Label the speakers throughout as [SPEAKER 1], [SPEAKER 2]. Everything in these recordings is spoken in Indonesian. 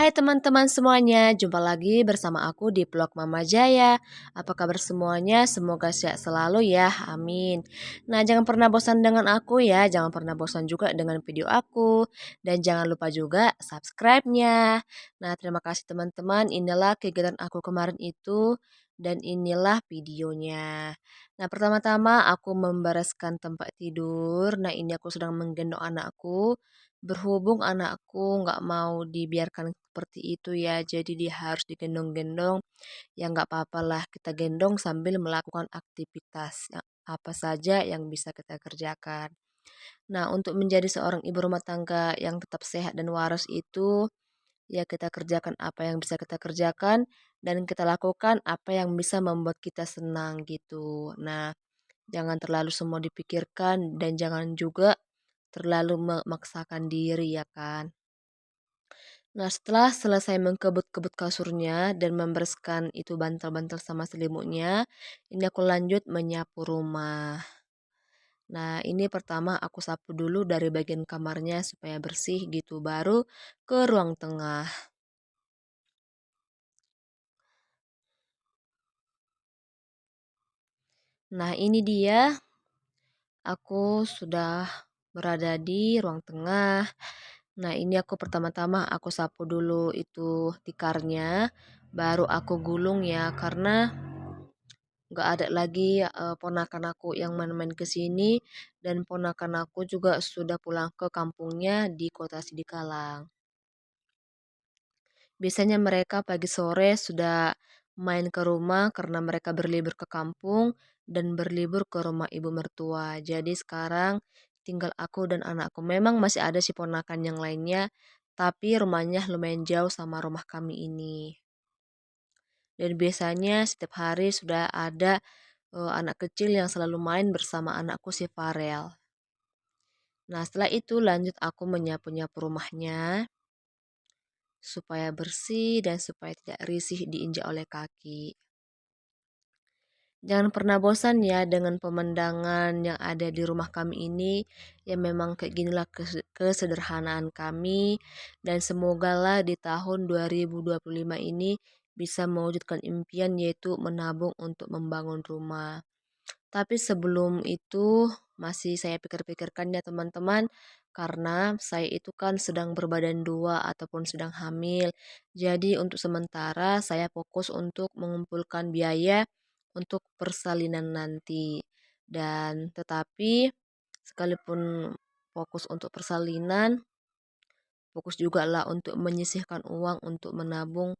[SPEAKER 1] Hai teman-teman semuanya, jumpa lagi bersama aku di vlog Mama Jaya. Apa kabar semuanya? Semoga sehat selalu ya, amin. Nah, jangan pernah bosan dengan aku ya, jangan pernah bosan juga dengan video aku. Dan jangan lupa juga subscribe-nya. Nah, terima kasih teman-teman, inilah kegiatan aku kemarin itu. Dan inilah videonya. Nah, pertama-tama aku membereskan tempat tidur. Nah, ini aku sedang menggendong anakku. Berhubung anakku nggak mau dibiarkan seperti itu ya, jadi dia harus digendong-gendong. Ya nggak apa-apalah, kita gendong sambil melakukan aktivitas apa saja yang bisa kita kerjakan. Nah, untuk menjadi seorang ibu rumah tangga yang tetap sehat dan waras itu, ya kita kerjakan apa yang bisa kita kerjakan dan kita lakukan apa yang bisa membuat kita senang gitu. Nah, jangan terlalu semua dipikirkan dan jangan juga terlalu memaksakan diri ya kan. Nah, setelah selesai mengkebut-kebut kasurnya dan membereskan itu bantal-bantal sama selimutnya, ini aku lanjut menyapu rumah. Nah, ini pertama aku sapu dulu dari bagian kamarnya supaya bersih gitu, baru ke ruang tengah. Nah, ini dia aku sudah berada di ruang tengah. Nah, ini aku pertama-tama aku sapu dulu itu tikarnya, baru aku gulung ya, karena nggak ada lagi ponakan aku yang main-main ke sini dan ponakan aku juga sudah pulang ke kampungnya di kota Sidikalang. Biasanya mereka pagi sore sudah main ke rumah karena mereka berlibur ke kampung dan berlibur ke rumah ibu mertua. Jadi sekarang tinggal aku dan anakku. Memang masih ada si ponakan yang lainnya, tapi rumahnya lumayan jauh sama rumah kami ini. Dan biasanya setiap hari sudah ada anak kecil yang selalu main bersama anakku si Farel. Nah, setelah itu lanjut aku menyapu-nyapu rumahnya supaya bersih dan supaya tidak risih diinjak oleh kaki. Jangan pernah bosan ya dengan pemandangan yang ada di rumah kami ini. Ya memang kayak ginilah kesederhanaan kami. Dan semoga lah di tahun 2025 ini bisa mewujudkan impian yaitu menabung untuk membangun rumah. Tapi sebelum itu masih saya pikir-pikirkan ya teman-teman, karena saya itu kan sedang berbadan dua ataupun sedang hamil. Jadi untuk sementara saya fokus untuk mengumpulkan biaya untuk persalinan nanti. Dan tetapi sekalipun fokus untuk persalinan, fokus juga lah untuk menyisihkan uang untuk menabung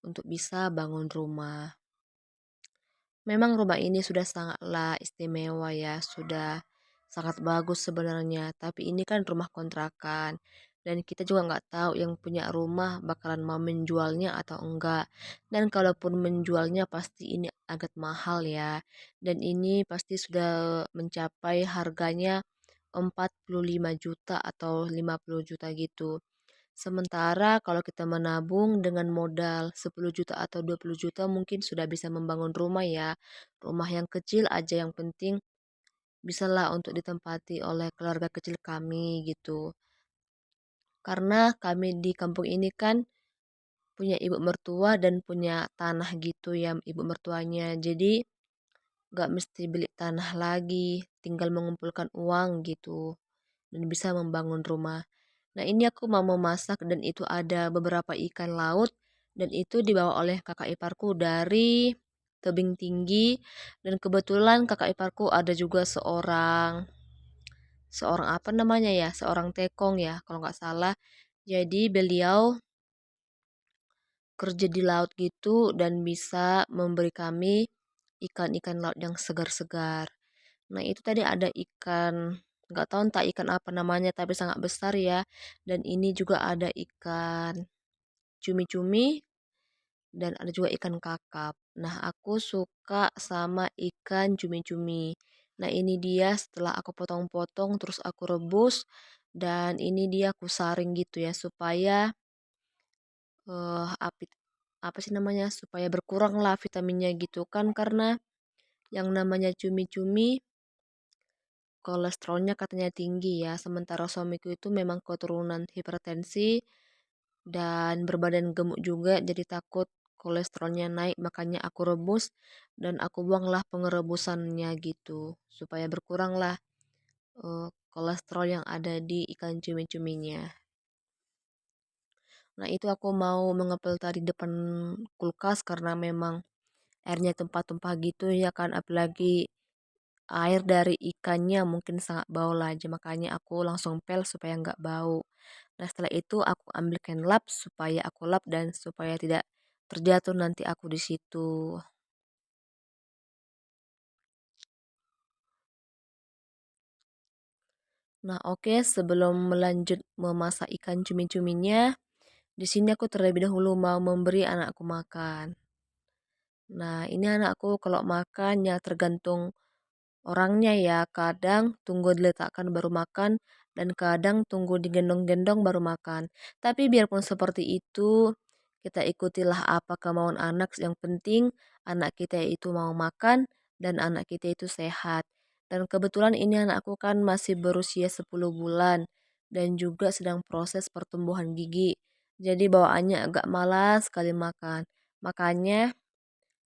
[SPEAKER 1] untuk bisa bangun rumah. Memang rumah ini sudah sangatlah istimewa ya, sudah sangat bagus sebenarnya. Tapi ini kan rumah kontrakan. Dan kita juga nggak tahu yang punya rumah bakalan mau menjualnya atau enggak. Dan kalaupun menjualnya pasti ini agak mahal ya. Dan ini pasti sudah mencapai harganya 45 juta atau 50 juta gitu. Sementara kalau kita menabung dengan modal 10 juta atau 20 juta mungkin sudah bisa membangun rumah ya. Rumah yang kecil aja yang penting bisalah untuk ditempati oleh keluarga kecil kami gitu. Karena kami di kampung ini kan punya ibu mertua dan punya tanah gitu ya ibu mertuanya. Jadi gak mesti beli tanah lagi, tinggal mengumpulkan uang gitu dan bisa membangun rumah. Nah, ini aku mau memasak dan itu ada beberapa ikan laut dan itu dibawa oleh kakak iparku dari tebing tinggi dan kebetulan kakak iparku ada juga seorang seorang apa namanya ya, seorang tekong ya kalau nggak salah. Jadi beliau kerja di laut gitu dan bisa memberi kami ikan-ikan laut yang segar-segar. Nah, itu tadi ada ikan, nggak tahu entah ikan apa namanya, tapi sangat besar ya. Dan ini juga ada ikan cumi-cumi dan ada juga ikan kakap. Nah, aku suka sama ikan cumi-cumi. Nah, ini dia setelah aku potong-potong terus aku rebus dan ini dia aku saring gitu ya supaya api apa sih namanya supaya berkurang lah vitaminnya gitu kan karena yang namanya cumi-cumi kolesterolnya katanya tinggi ya, sementara suamiku itu memang keturunan hipertensi dan berbadan gemuk juga, jadi takut kolesterolnya naik, makanya aku rebus dan aku buanglah pengerebusannya gitu, supaya berkuranglah kolesterol yang ada di ikan cumi-cuminya. Nah, itu aku mau mengepel tadi depan kulkas karena memang airnya tumpah-tumpah gitu ya kan, apalagi air dari ikannya mungkin sangat bau lah, jadi makanya aku langsung pel supaya nggak bau. Nah, setelah itu aku ambilkan lap supaya aku lap dan supaya tidak terjatuh nanti aku di situ. Nah, oke, sebelum melanjut memasak ikan cumi-cuminya, di sini aku terlebih dahulu mau memberi anakku makan. Nah, ini anakku kalau makan ya tergantung orangnya ya, kadang tunggu diletakkan baru makan, dan kadang tunggu digendong-gendong baru makan. Tapi biarpun seperti itu, kita ikutilah apa kemauan anak. Yang penting anak kita itu mau makan dan anak kita itu sehat. Dan kebetulan ini anakku kan masih berusia 10 bulan dan juga sedang proses pertumbuhan gigi. Jadi bawaannya agak malas sekali makan. Makanya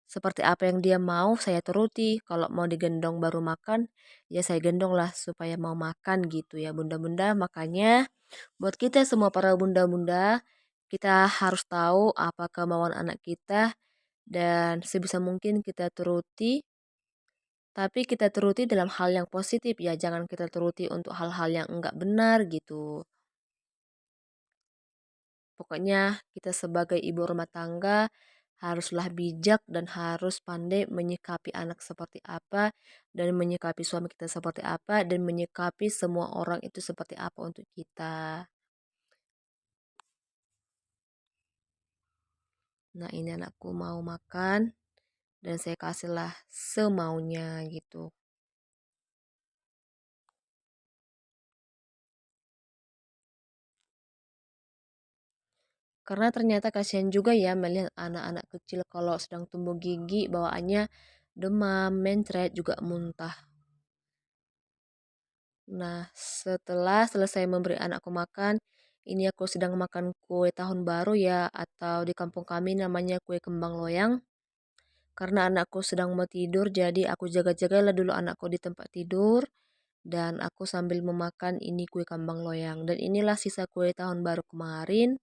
[SPEAKER 1] seperti apa yang dia mau saya turuti. Kalau mau digendong baru makan, ya saya gendong lah supaya mau makan gitu ya bunda-bunda. Makanya buat kita semua para bunda-bunda, kita harus tahu apa kemauan anak kita dan sebisa mungkin kita turuti. Tapi kita turuti dalam hal yang positif ya, jangan kita turuti untuk hal-hal yang enggak benar gitu. Pokoknya kita sebagai ibu rumah tangga haruslah bijak dan harus pandai menyikapi anak seperti apa dan menyikapi suami kita seperti apa dan menyikapi semua orang itu seperti apa untuk kita. Nah, ini anakku mau makan dan saya kasihlah semaunya gitu. Karena ternyata kasihan juga ya melihat anak-anak kecil kalau sedang tumbuh gigi bawaannya demam, mencret, juga muntah. Nah, setelah selesai memberi anakku makan, ini aku sedang makan kue tahun baru ya, atau di kampung kami namanya kue kembang loyang. Karena anakku sedang mau tidur, jadi aku jaga-jagalah dulu anakku di tempat tidur. Dan aku sambil memakan ini kue kembang loyang. Dan inilah sisa kue tahun baru kemarin.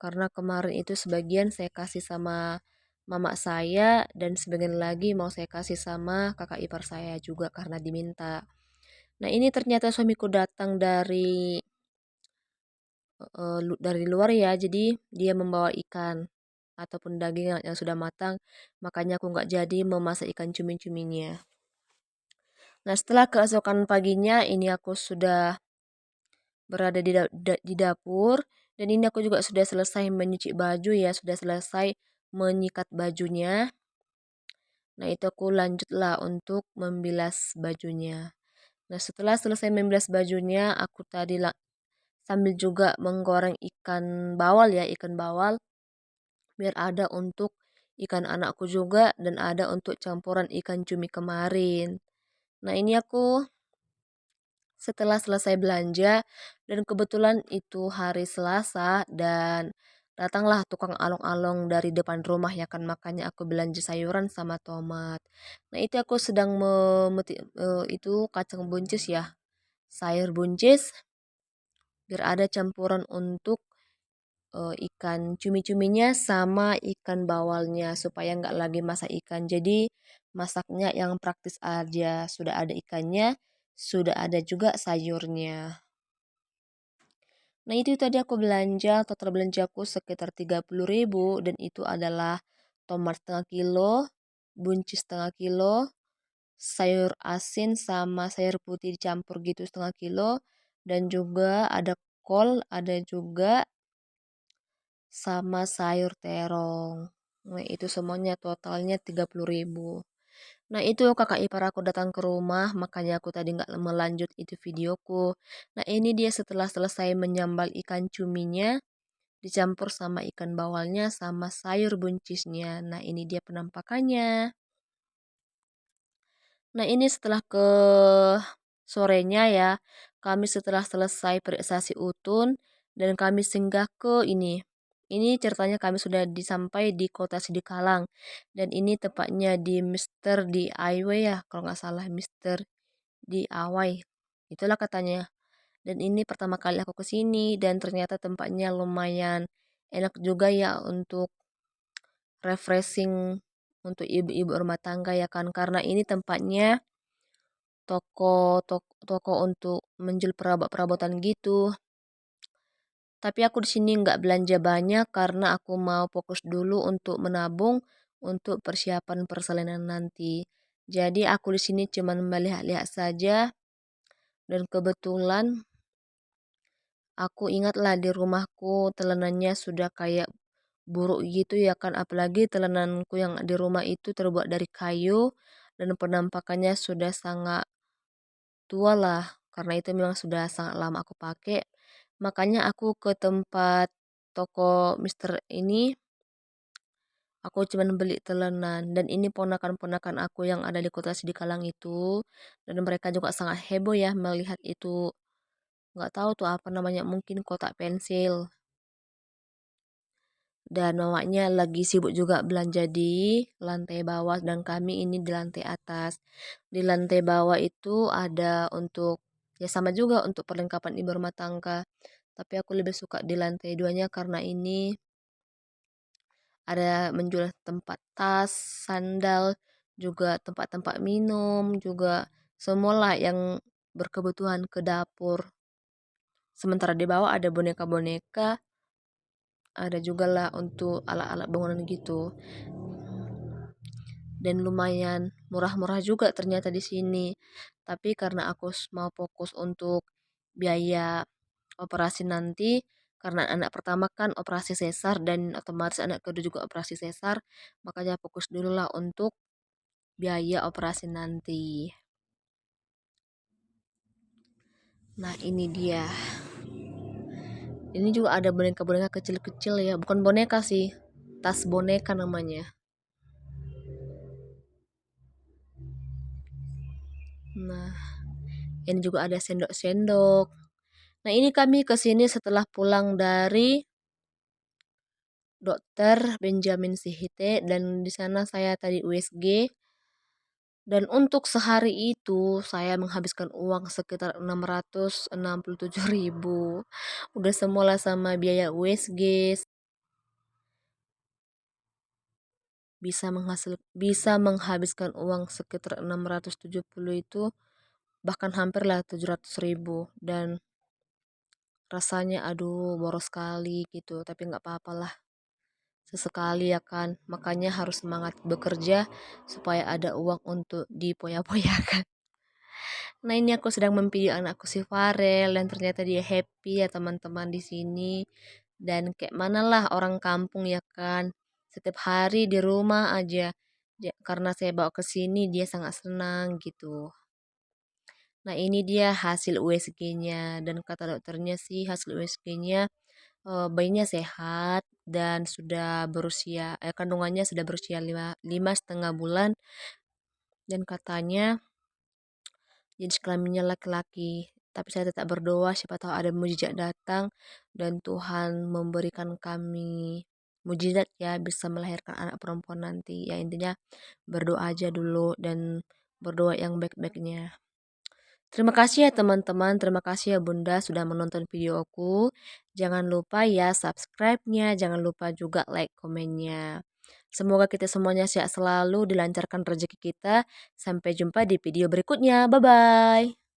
[SPEAKER 1] Karena kemarin itu sebagian saya kasih sama mama saya, dan sebagian lagi mau saya kasih sama kakak ipar saya juga karena diminta. Nah, ini ternyata suamiku datang dari luar ya, jadi dia membawa ikan ataupun daging yang sudah matang, makanya aku nggak jadi memasak ikan cumi-cuminya. Nah, setelah keesokan paginya, ini aku sudah berada di dapur, dan ini aku juga sudah selesai mencuci baju ya, sudah selesai menyikat bajunya. Nah, itu aku lanjutlah untuk membilas bajunya. Nah, setelah selesai membilas bajunya, aku tadi sambil juga menggoreng ikan bawal ya, ikan bawal biar ada untuk ikan anakku juga dan ada untuk campuran ikan cumi kemarin. Nah, ini aku setelah selesai belanja dan kebetulan itu hari Selasa dan datanglah tukang along-along dari depan rumah ya kan, makanya aku belanja sayuran sama tomat. Nah, itu aku sedang memetik itu kacang buncis ya, sayur buncis biar ada campuran untuk ikan cumi-cuminya sama ikan bawalnya supaya nggak lagi masak ikan. Jadi masaknya yang praktis aja. Sudah ada ikannya, sudah ada juga sayurnya. Nah, itu tadi aku belanja, total belanjaku sekitar 30.000 dan itu adalah tomat setengah kilo, buncis setengah kilo, sayur asin sama sayur putih dicampur gitu setengah kilo, dan juga ada kol, ada juga sama sayur terong. Nah, itu semuanya totalnya 30.000. Nah, itu kakak ipar aku datang ke rumah, makanya aku tadi nggak melanjut itu videoku. Nah, ini dia setelah selesai menyambal ikan cuminya, dicampur sama ikan bawalnya sama sayur buncisnya. Nah, ini dia penampakannya. Nah, ini setelah sorenya ya, kami setelah selesai periksa si Utun dan kami singgah ke ini. Ini ceritanya kami sudah sampai di kota Sidikalang dan ini tepatnya di Mister DIY ya kalau nggak salah Mister DIY. Itulah katanya. Dan ini pertama kali aku ke sini dan ternyata tempatnya lumayan enak juga ya untuk refreshing untuk ibu-ibu rumah tangga ya kan karena ini tempatnya toko untuk menjual perabotan gitu. Tapi aku di sini nggak belanja banyak karena aku mau fokus dulu untuk menabung untuk persiapan persalinan nanti. Jadi aku di sini cuman melihat-lihat saja dan kebetulan aku ingatlah di rumahku telenannya sudah kayak buruk gitu ya kan apalagi telenanku yang di rumah itu terbuat dari kayu dan penampakannya sudah sangat tua lah karena itu memang sudah sangat lama aku pakai makanya aku ke tempat toko Mister ini aku cuman beli telenan dan ini ponakan-ponakan aku yang ada di kota Sidikalang itu dan mereka juga sangat heboh ya melihat itu nggak tahu tuh apa namanya mungkin kotak pensil dan mamanya lagi sibuk juga belanja di lantai bawah dan kami ini di lantai atas. Di lantai bawah itu ada untuk ya sama juga untuk perlengkapan ibu rumah tangga. Tapi aku lebih suka di lantai duanya karena ini ada menjual tempat tas, sandal, juga tempat-tempat minum, juga semualah yang berkebutuhan ke dapur. Sementara di bawah ada boneka-boneka, ada juga lah untuk alat-alat bangunan gitu. Dan lumayan murah-murah juga ternyata di sini. Tapi karena aku mau fokus untuk biaya operasi nanti, karena anak pertama kan operasi sesar dan otomatis anak kedua juga operasi sesar, makanya fokus dulu lah untuk biaya operasi nanti. Nah, ini dia. Ini juga ada boneka-boneka kecil-kecil ya, bukan boneka sih, tas boneka namanya. Nah, ini juga ada sendok-sendok. Nah, ini kami ke sini setelah pulang dari Dokter Benjamin Sihite dan di sana saya tadi USG. Dan untuk sehari itu saya menghabiskan uang sekitar 667.000. Udah semula sama biaya USG bisa menghabiskan uang sekitar 670 itu bahkan hampir lah 700.000 dan rasanya aduh boros sekali gitu tapi nggak apa-apa lah sesekali ya kan makanya harus semangat bekerja supaya ada uang untuk dipoya-poyakan. Nah ini aku sedang memvideo anakku si Farel dan ternyata dia happy ya teman-teman di sini dan kayak mana lah orang kampung ya kan setiap hari di rumah aja. Karena saya bawa ke sini dia sangat senang gitu. Nah ini dia hasil USG-nya dan kata dokternya sih hasil USG-nya bayinya sehat dan sudah berusia kandungannya sudah berusia 5,5 bulan dan katanya jenis kelaminnya laki-laki. Tapi saya tetap berdoa siapa tahu ada mujizat datang dan Tuhan memberikan kami mujizat ya bisa melahirkan anak perempuan nanti. Ya intinya berdoa aja dulu dan berdoa yang baik-baiknya. Terima kasih ya teman-teman, terima kasih ya Bunda sudah menonton videoku. Jangan lupa ya subscribe-nya, jangan lupa juga like komennya. Semoga kita semuanya sehat selalu, dilancarkan rezeki kita. Sampai jumpa di video berikutnya. Bye-bye.